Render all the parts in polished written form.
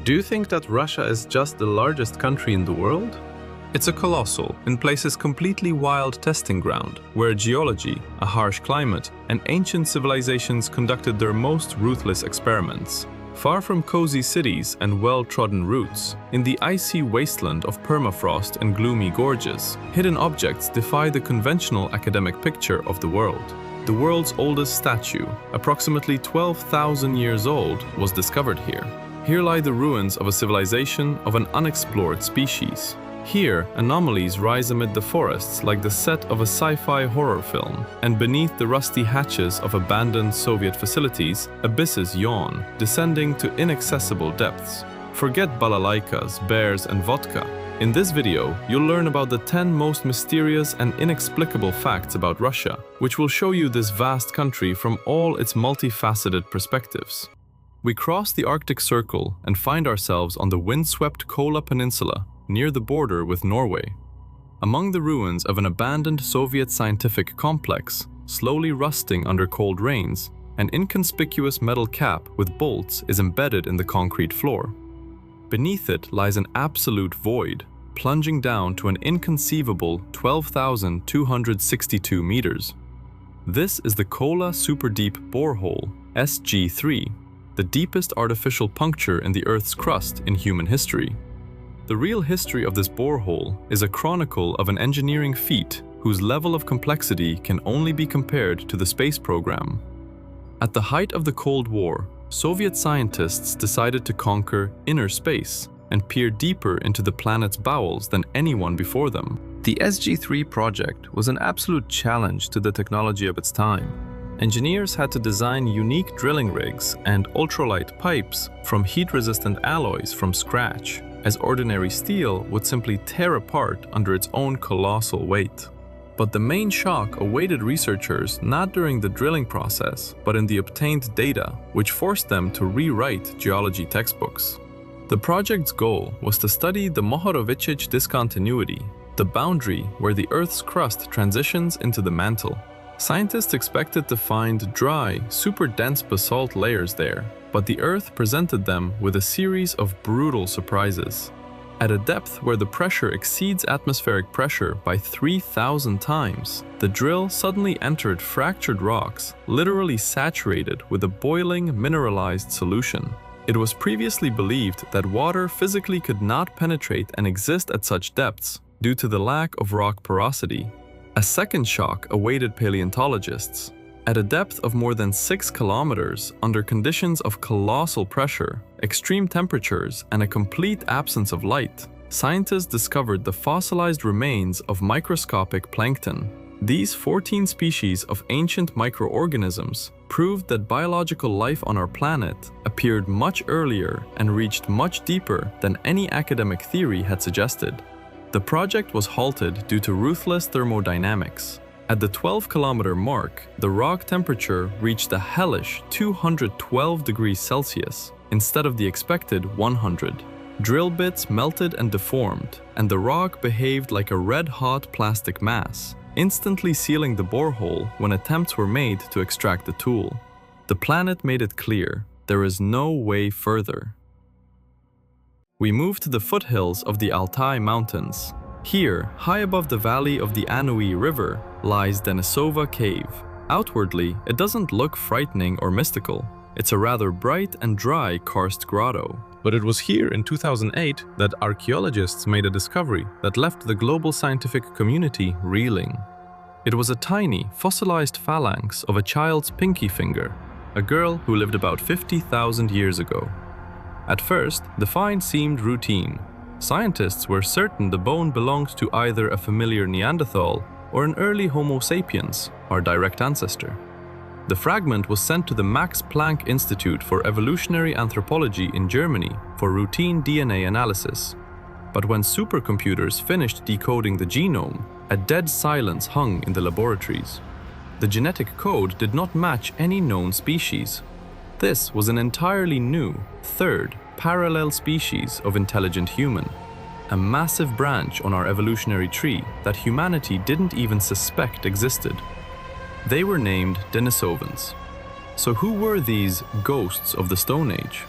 Do you think that Russia is just the largest country in the world? It's a colossal, in places completely wild testing ground, where geology, a harsh climate, and ancient civilizations conducted their most ruthless experiments. Far from cozy cities and well-trodden routes, in the icy wasteland of permafrost and gloomy gorges, hidden objects defy the conventional academic picture of the world. The world's oldest statue, approximately 12,000 years old, was discovered here. Here lie the ruins of a civilization of an unexplored species. Here, anomalies rise amid the forests like the set of a sci-fi horror film, and beneath the rusty hatches of abandoned Soviet facilities, abysses yawn, descending to inaccessible depths. Forget balalaikas, bears, and vodka. In this video, you'll learn about the 10 most mysterious and inexplicable facts about Russia, which will show you this vast country from all its multifaceted perspectives. We cross the Arctic Circle and find ourselves on the windswept Kola Peninsula, near the border with Norway. Among the ruins of an abandoned Soviet scientific complex, slowly rusting under cold rains, an inconspicuous metal cap with bolts is embedded in the concrete floor. Beneath it lies an absolute void, plunging down to an inconceivable 12,262 meters. This is the Kola Super Deep Borehole, SG3, the deepest artificial puncture in the Earth's crust in human history. The real history of this borehole is a chronicle of an engineering feat whose level of complexity can only be compared to the space program. At the height of the Cold War, Soviet scientists decided to conquer inner space and peer deeper into the planet's bowels than anyone before them. The SG3 project was an absolute challenge to the technology of its time. Engineers had to design unique drilling rigs and ultralight pipes from heat-resistant alloys from scratch, as ordinary steel would simply tear apart under its own colossal weight. But the main shock awaited researchers not during the drilling process, but in the obtained data, which forced them to rewrite geology textbooks. The project's goal was to study the Mohorovičić discontinuity, the boundary where the Earth's crust transitions into the mantle. Scientists expected to find dry, super dense basalt layers there, but the Earth presented them with a series of brutal surprises. At a depth where the pressure exceeds atmospheric pressure by 3,000 times, the drill suddenly entered fractured rocks, literally saturated with a boiling, mineralized solution. It was previously believed that water physically could not penetrate and exist at such depths due to the lack of rock porosity. A second shock awaited paleontologists. At a depth of more than 6 kilometers, under conditions of colossal pressure, extreme temperatures, and a complete absence of light, scientists discovered the fossilized remains of microscopic plankton. These 14 species of ancient microorganisms proved that biological life on our planet appeared much earlier and reached much deeper than any academic theory had suggested. The project was halted due to ruthless thermodynamics. At the 12-kilometer mark, the rock temperature reached a hellish 212 degrees Celsius instead of the expected 100. Drill bits melted and deformed, and the rock behaved like a red-hot plastic mass, instantly sealing the borehole when attempts were made to extract the tool. The planet made it clear, there is no way further. We move to the foothills of the Altai Mountains. Here, high above the valley of the Anui River, lies Denisova Cave. Outwardly, it doesn't look frightening or mystical. It's a rather bright and dry karst grotto. But it was here in 2008 that archaeologists made a discovery that left the global scientific community reeling. It was a tiny, fossilized phalanx of a child's pinky finger, a girl who lived about 50,000 years ago. At first, the find seemed routine. Scientists were certain the bone belonged to either a familiar Neanderthal or an early Homo sapiens, our direct ancestor. The fragment was sent to the Max Planck Institute for Evolutionary Anthropology in Germany for routine DNA analysis. But when supercomputers finished decoding the genome, a dead silence hung in the laboratories. The genetic code did not match any known species. This was an entirely new, third, parallel species of intelligent human, a massive branch on our evolutionary tree that humanity didn't even suspect existed. They were named Denisovans. So who were these ghosts of the Stone Age?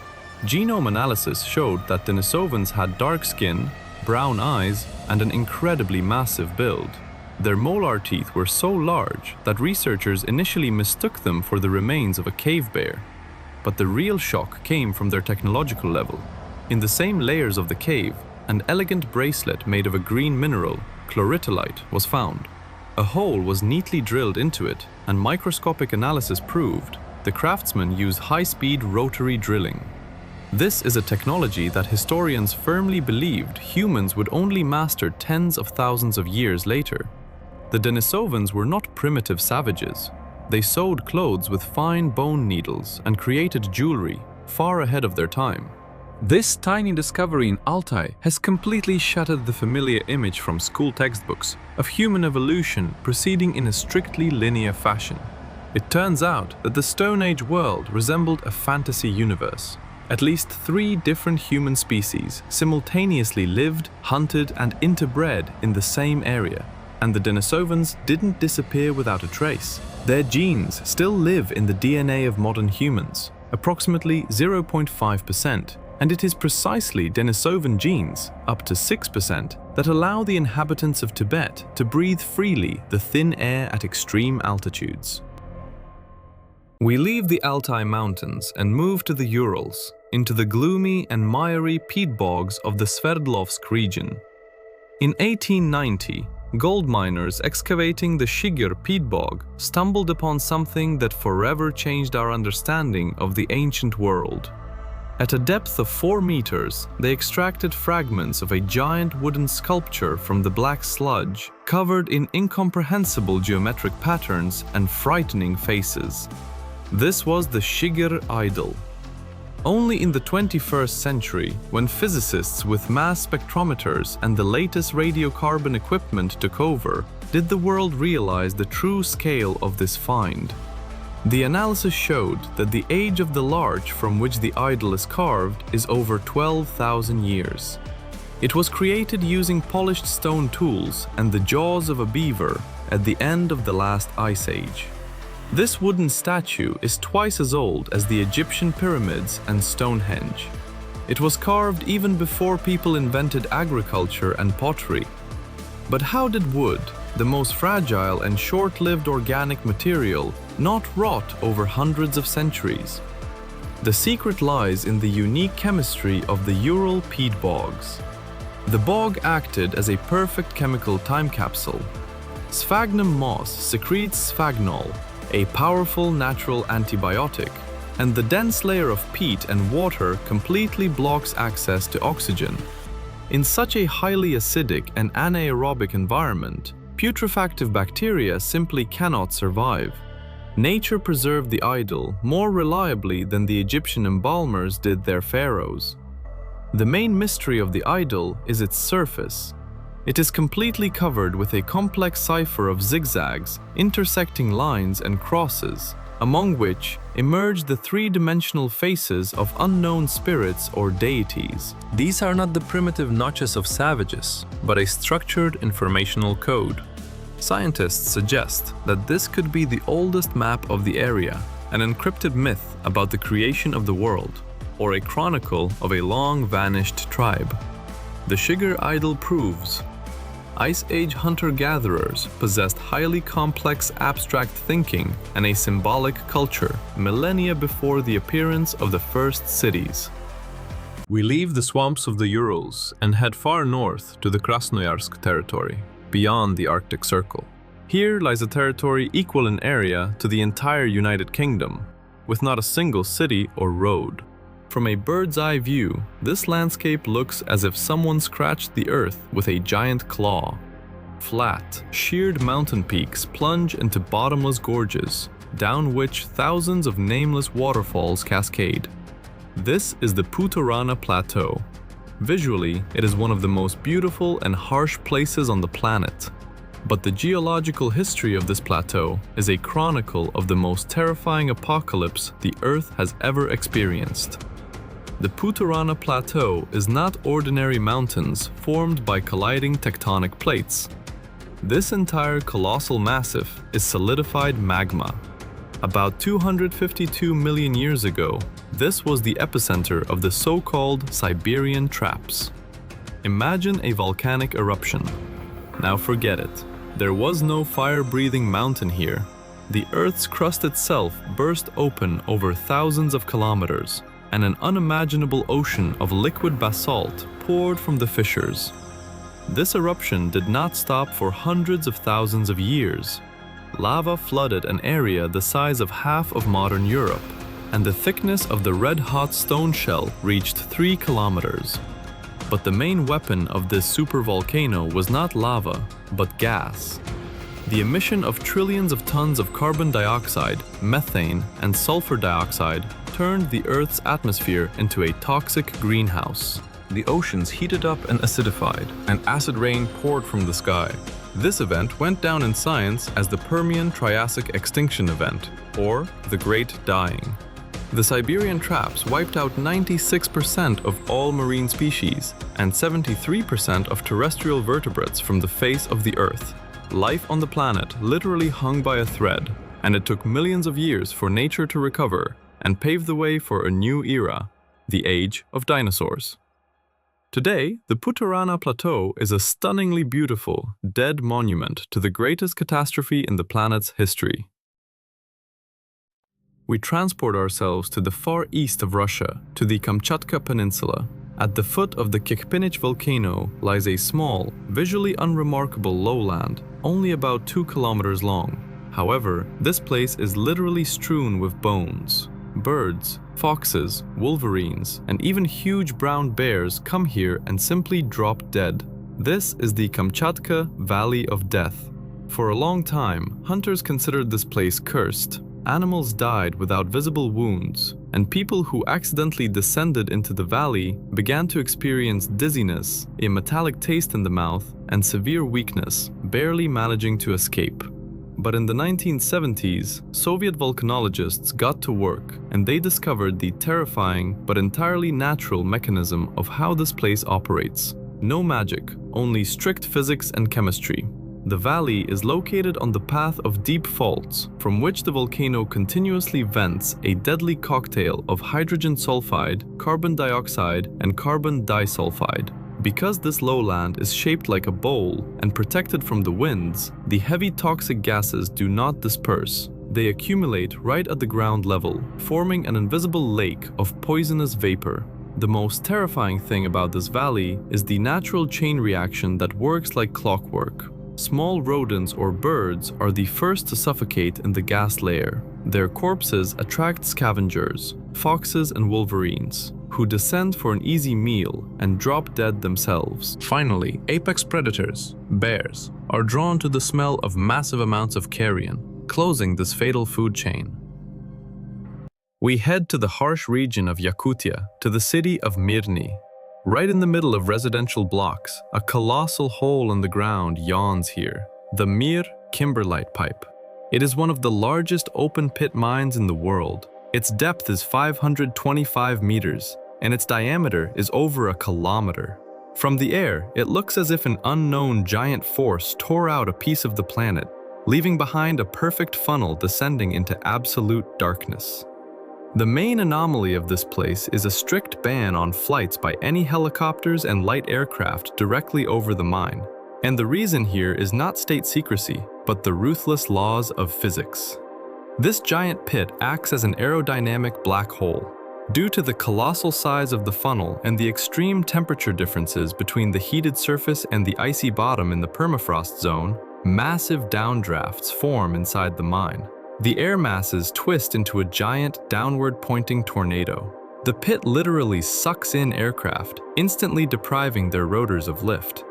Genome analysis showed that Denisovans had dark skin, brown eyes, and an incredibly massive build. Their molar teeth were so large that researchers initially mistook them for the remains of a cave bear. But the real shock came from their technological level. In the same layers of the cave, an elegant bracelet made of a green mineral, chloritolite, was found. A hole was neatly drilled into it, and microscopic analysis proved the craftsmen used high-speed rotary drilling. This is a technology that historians firmly believed humans would only master tens of thousands of years later. The Denisovans were not primitive savages. They sewed clothes with fine bone needles and created jewelry far ahead of their time. This tiny discovery in Altai has completely shattered the familiar image from school textbooks of human evolution proceeding in a strictly linear fashion. It turns out that the Stone Age world resembled a fantasy universe. At least 3 different human species simultaneously lived, hunted, and interbred in the same area. And the Denisovans didn't disappear without a trace. Their genes still live in the DNA of modern humans, approximately 0.5%, and it is precisely Denisovan genes, up to 6%, that allow the inhabitants of Tibet to breathe freely the thin air at extreme altitudes. We leave the Altai Mountains and move to the Urals, into the gloomy and miry peat bogs of the Sverdlovsk region. In 1890, gold miners excavating the Shigir peat bog stumbled upon something that forever changed our understanding of the ancient world. At a depth of 4 meters, they extracted fragments of a giant wooden sculpture from the black sludge, covered in incomprehensible geometric patterns and frightening faces. This was the Shigir idol. Only in the 21st century, when physicists with mass spectrometers and the latest radiocarbon equipment took over, did the world realize the true scale of this find. The analysis showed that the age of the larch from which the idol is carved is over 12,000 years. It was created using polished stone tools and the jaws of a beaver at the end of the last ice age. This wooden statue is twice as old as the Egyptian pyramids and Stonehenge. It was carved even before people invented agriculture and pottery. But how did wood, the most fragile and short-lived organic material, not rot over hundreds of centuries? The secret lies in the unique chemistry of the Ural peat bogs. The bog acted as a perfect chemical time capsule. Sphagnum moss secretes sphagnol, a powerful natural antibiotic, and the dense layer of peat and water completely blocks access to oxygen. In such a highly acidic and anaerobic environment, putrefactive bacteria simply cannot survive. Nature preserved the idol more reliably than the Egyptian embalmers did their pharaohs. The main mystery of the idol is its surface. It is completely covered with a complex cipher of zigzags, intersecting lines and crosses, among which emerge the 3-dimensional faces of unknown spirits or deities. These are not the primitive notches of savages, but a structured informational code. Scientists suggest that this could be the oldest map of the area, an encrypted myth about the creation of the world, or a chronicle of a long-vanished tribe. The Shigir idol proves Ice Age hunter-gatherers possessed highly complex abstract thinking and a symbolic culture millennia before the appearance of the first cities. We leave the swamps of the Urals and head far north to the Krasnoyarsk territory, beyond the Arctic Circle. Here lies a territory equal in area to the entire United Kingdom, with not a single city or road. From a bird's-eye view, this landscape looks as if someone scratched the earth with a giant claw. Flat, sheared mountain peaks plunge into bottomless gorges, down which thousands of nameless waterfalls cascade. This is the Putorana Plateau. Visually, it is one of the most beautiful and harsh places on the planet. But the geological history of this plateau is a chronicle of the most terrifying apocalypse the Earth has ever experienced. The Putorana Plateau is not ordinary mountains formed by colliding tectonic plates. This entire colossal massif is solidified magma. About 252 million years ago, this was the epicenter of the so-called Siberian traps. Imagine a volcanic eruption. Now forget it. There was no fire-breathing mountain here. The Earth's crust itself burst open over thousands of kilometers, and an unimaginable ocean of liquid basalt poured from the fissures. This eruption did not stop for hundreds of thousands of years. Lava flooded an area the size of half of modern Europe, and the thickness of the red-hot stone shell reached 3 kilometers. But the main weapon of this supervolcano was not lava, but gas. The emission of trillions of tons of carbon dioxide, methane, and sulfur dioxide turned the Earth's atmosphere into a toxic greenhouse. The oceans heated up and acidified, and acid rain poured from the sky. This event went down in science as the Permian-Triassic extinction event, or the Great Dying. The Siberian traps wiped out 96% of all marine species and 73% of terrestrial vertebrates from the face of the Earth. Life on the planet literally hung by a thread, and it took millions of years for nature to recover and pave the way for a new era, the age of dinosaurs. Today, the Putarana Plateau is a stunningly beautiful, dead monument to the greatest catastrophe in the planet's history. We transport ourselves to the far east of Russia, to the Kamchatka Peninsula. At the foot of the Kikpinich volcano lies a small, visually unremarkable lowland, only about 2 kilometers long. However, this place is literally strewn with bones. Birds, foxes, wolverines, and even huge brown bears come here and simply drop dead. This is the Kamchatka Valley of Death. For a long time, hunters considered this place cursed. Animals died without visible wounds, and people who accidentally descended into the valley began to experience dizziness, a metallic taste in the mouth, and severe weakness, barely managing to escape. But in the 1970s, Soviet volcanologists got to work, and they discovered the terrifying but entirely natural mechanism of how this place operates. No magic, only strict physics and chemistry. The valley is located on the path of deep faults, from which the volcano continuously vents a deadly cocktail of hydrogen sulfide, carbon dioxide, and carbon disulfide. Because this lowland is shaped like a bowl and protected from the winds, the heavy toxic gases do not disperse. They accumulate right at the ground level, forming an invisible lake of poisonous vapor. The most terrifying thing about this valley is the natural chain reaction that works like clockwork. Small rodents or birds are the first to suffocate in the gas layer. Their corpses attract scavengers, foxes and wolverines, who descend for an easy meal and drop dead themselves. Finally, apex predators, bears, are drawn to the smell of massive amounts of carrion, closing this fatal food chain. We head to the harsh region of Yakutia, to the city of Mirny. Right in the middle of residential blocks, a colossal hole in the ground yawns here, the Mir kimberlite pipe. It is one of the largest open-pit mines in the world. Its depth is 525 meters, and its diameter is over a kilometer. From the air, it looks as if an unknown giant force tore out a piece of the planet, leaving behind a perfect funnel descending into absolute darkness. The main anomaly of this place is a strict ban on flights by any helicopters and light aircraft directly over the mine. And the reason here is not state secrecy, but the ruthless laws of physics. This giant pit acts as an aerodynamic black hole. Due to the colossal size of the funnel and the extreme temperature differences between the heated surface and the icy bottom in the permafrost zone, massive downdrafts form inside the mine. The air masses twist into a giant, downward-pointing tornado. The pit literally sucks in aircraft, instantly depriving their rotors of lift.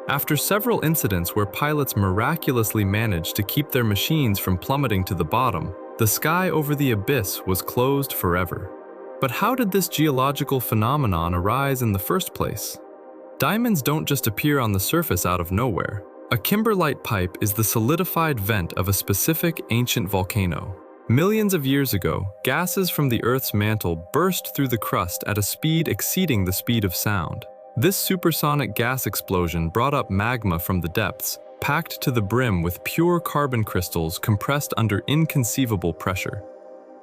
After several incidents where pilots miraculously managed to keep their machines from plummeting to the bottom, the sky over the abyss was closed forever. But how did this geological phenomenon arise in the first place? Diamonds don't just appear on the surface out of nowhere. A kimberlite pipe is the solidified vent of a specific ancient volcano. Millions of years ago, gases from the Earth's mantle burst through the crust at a speed exceeding the speed of sound. This supersonic gas explosion brought up magma from the depths, packed to the brim with pure carbon crystals compressed under inconceivable pressure.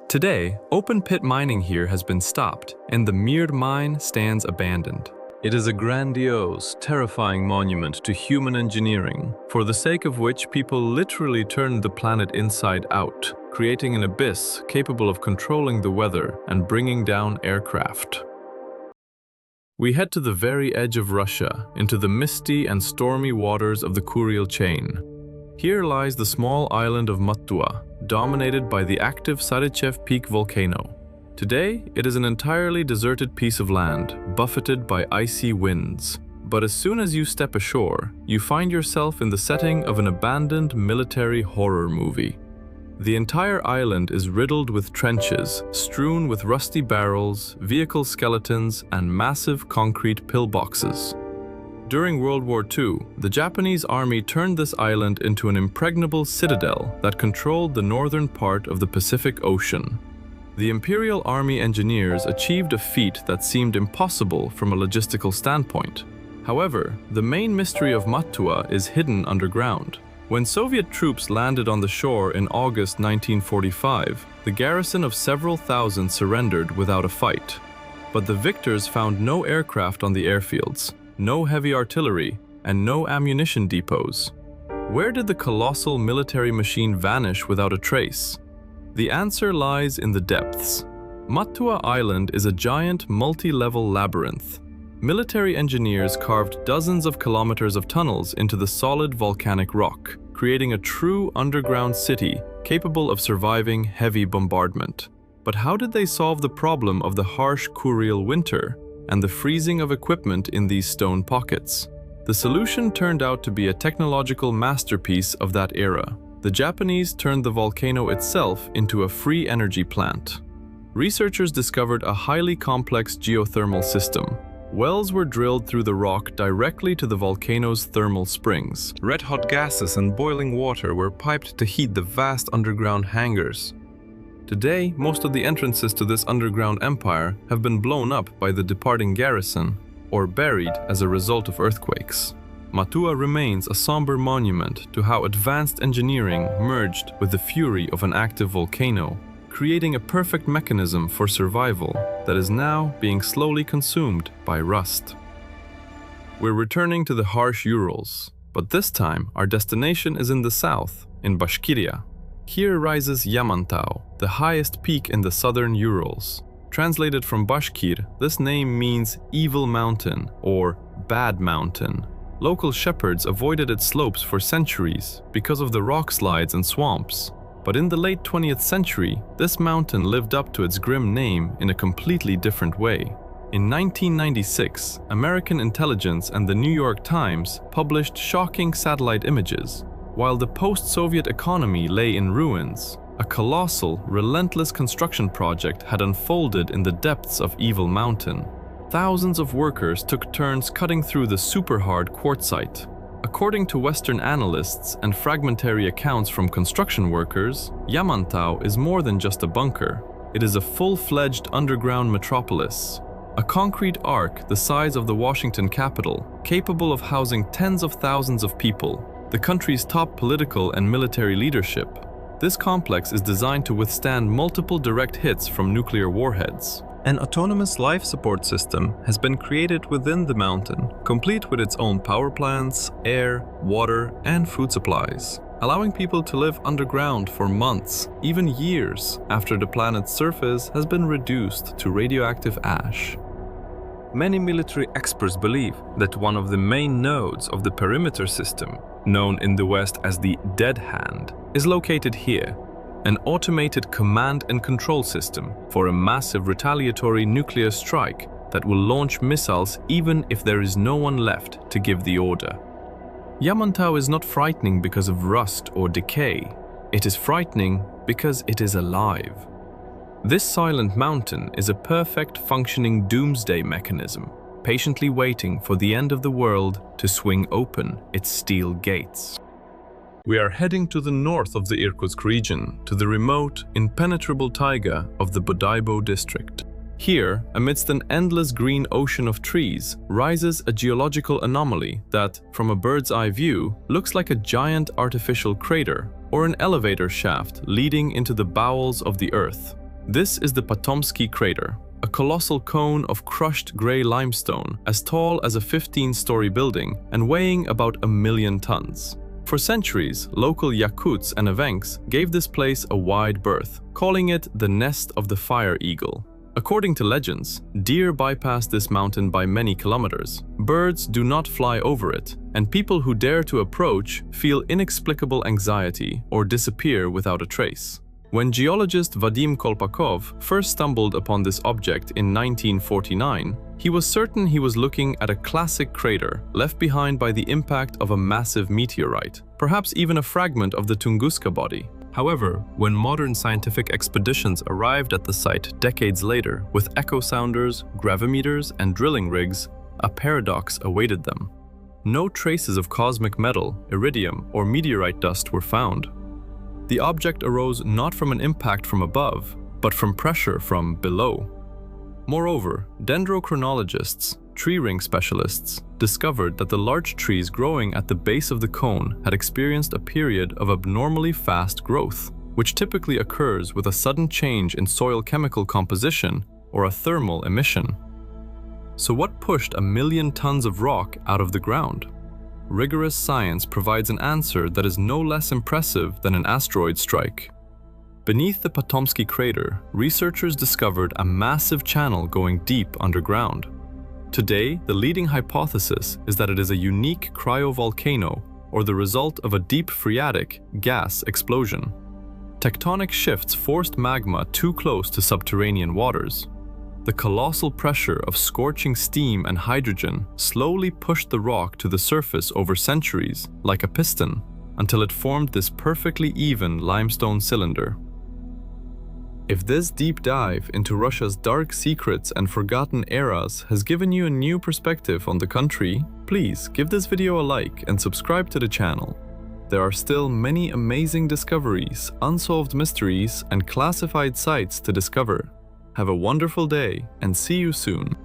Today, open-pit mining here has been stopped, and the Mird mine stands abandoned. It is a grandiose, terrifying monument to human engineering, for the sake of which people literally turned the planet inside out, creating an abyss capable of controlling the weather and bringing down aircraft. We head to the very edge of Russia, into the misty and stormy waters of the Kuril chain. Here lies the small island of Mattua, dominated by the active Sarychev Peak volcano. Today, it is an entirely deserted piece of land, buffeted by icy winds. But as soon as you step ashore, you find yourself in the setting of an abandoned military horror movie. The entire island is riddled with trenches, strewn with rusty barrels, vehicle skeletons, and massive concrete pillboxes. During World War II, the Japanese army turned this island into an impregnable citadel that controlled the northern part of the Pacific Ocean. The Imperial Army engineers achieved a feat that seemed impossible from a logistical standpoint. However, the main mystery of Mattua is hidden underground. When Soviet troops landed on the shore in August 1945, the garrison of several thousand surrendered without a fight. But the victors found no aircraft on the airfields, no heavy artillery, and no ammunition depots. Where did the colossal military machine vanish without a trace? The answer lies in the depths. Mattua Island is a giant multi-level labyrinth. Military engineers carved dozens of kilometers of tunnels into the solid volcanic rock, creating a true underground city capable of surviving heavy bombardment. But how did they solve the problem of the harsh Kuril winter and the freezing of equipment in these stone pockets? The solution turned out to be a technological masterpiece of that era. The Japanese turned the volcano itself into a free energy plant. Researchers discovered a highly complex geothermal system. Wells were drilled through the rock directly to the volcano's thermal springs. Red-hot gases and boiling water were piped to heat the vast underground hangars. Today, most of the entrances to this underground empire have been blown up by the departing garrison or buried as a result of earthquakes. Mattua remains a somber monument to how advanced engineering merged with the fury of an active volcano, creating a perfect mechanism for survival that is now being slowly consumed by rust. We're returning to the harsh Urals, but this time our destination is in the south, in Bashkiria. Here rises Yamantau, the highest peak in the southern Urals. Translated from Bashkir, this name means evil mountain or bad mountain. Local shepherds avoided its slopes for centuries because of the rock slides and swamps. But in the late 20th century, this mountain lived up to its grim name in a completely different way. In 1996, American intelligence and the New York Times published shocking satellite images. While the post-Soviet economy lay in ruins, a colossal, relentless construction project had unfolded in the depths of Evil Mountain. Thousands of workers took turns cutting through the super-hard quartzite. According to Western analysts and fragmentary accounts from construction workers, Yamantau is more than just a bunker. It is a full-fledged underground metropolis, a concrete arc the size of the Washington Capitol, capable of housing tens of thousands of people, the country's top political and military leadership. This complex is designed to withstand multiple direct hits from nuclear warheads. An autonomous life support system has been created within the mountain, complete with its own power plants, air, water, and food supplies, allowing people to live underground for months, even years, after the planet's surface has been reduced to radioactive ash. Many military experts believe that one of the main nodes of the perimeter system, known in the West as the Dead Hand, is located here. An automated command and control system for a massive retaliatory nuclear strike that will launch missiles even if there is no one left to give the order. Yamantau is not frightening because of rust or decay. It is frightening because it is alive. This silent mountain is a perfect functioning doomsday mechanism, patiently waiting for the end of the world to swing open its steel gates. We are heading to the north of the Irkutsk region, to the remote, impenetrable taiga of the Bodaibo district. Here, amidst an endless green ocean of trees, rises a geological anomaly that, from a bird's-eye view, looks like a giant artificial crater or an elevator shaft leading into the bowels of the Earth. This is the Potomsky crater, a colossal cone of crushed gray limestone as tall as a 15-story building and weighing about 1 million tons. For centuries, local Yakuts and Evenks gave this place a wide berth, calling it the nest of the fire eagle. According to legends, deer bypass this mountain by many kilometers. Birds do not fly over it, and people who dare to approach feel inexplicable anxiety or disappear without a trace. When geologist Vadim Kolpakov first stumbled upon this object in 1949, he was certain he was looking at a classic crater left behind by the impact of a massive meteorite, perhaps even a fragment of the Tunguska body. However, when modern scientific expeditions arrived at the site decades later with echo sounders, gravimeters, and drilling rigs, a paradox awaited them. No traces of cosmic metal, iridium, or meteorite dust were found. The object arose not from an impact from above, but from pressure from below. Moreover, dendrochronologists, tree ring specialists, discovered that the large trees growing at the base of the cone had experienced a period of abnormally fast growth, which typically occurs with a sudden change in soil chemical composition or a thermal emission. So what pushed 1 million tons of rock out of the ground? Rigorous science provides an answer that is no less impressive than an asteroid strike. Beneath the Potomsky crater, researchers discovered a massive channel going deep underground. Today, the leading hypothesis is that it is a unique cryovolcano or the result of a deep phreatic gas explosion. Tectonic shifts forced magma too close to subterranean waters. The colossal pressure of scorching steam and hydrogen slowly pushed the rock to the surface over centuries, like a piston, until it formed this perfectly even limestone cylinder. If this deep dive into Russia's dark secrets and forgotten eras has given you a new perspective on the country, please give this video a like and subscribe to the channel. There are still many amazing discoveries, unsolved mysteries, and classified sites to discover. Have a wonderful day and see you soon.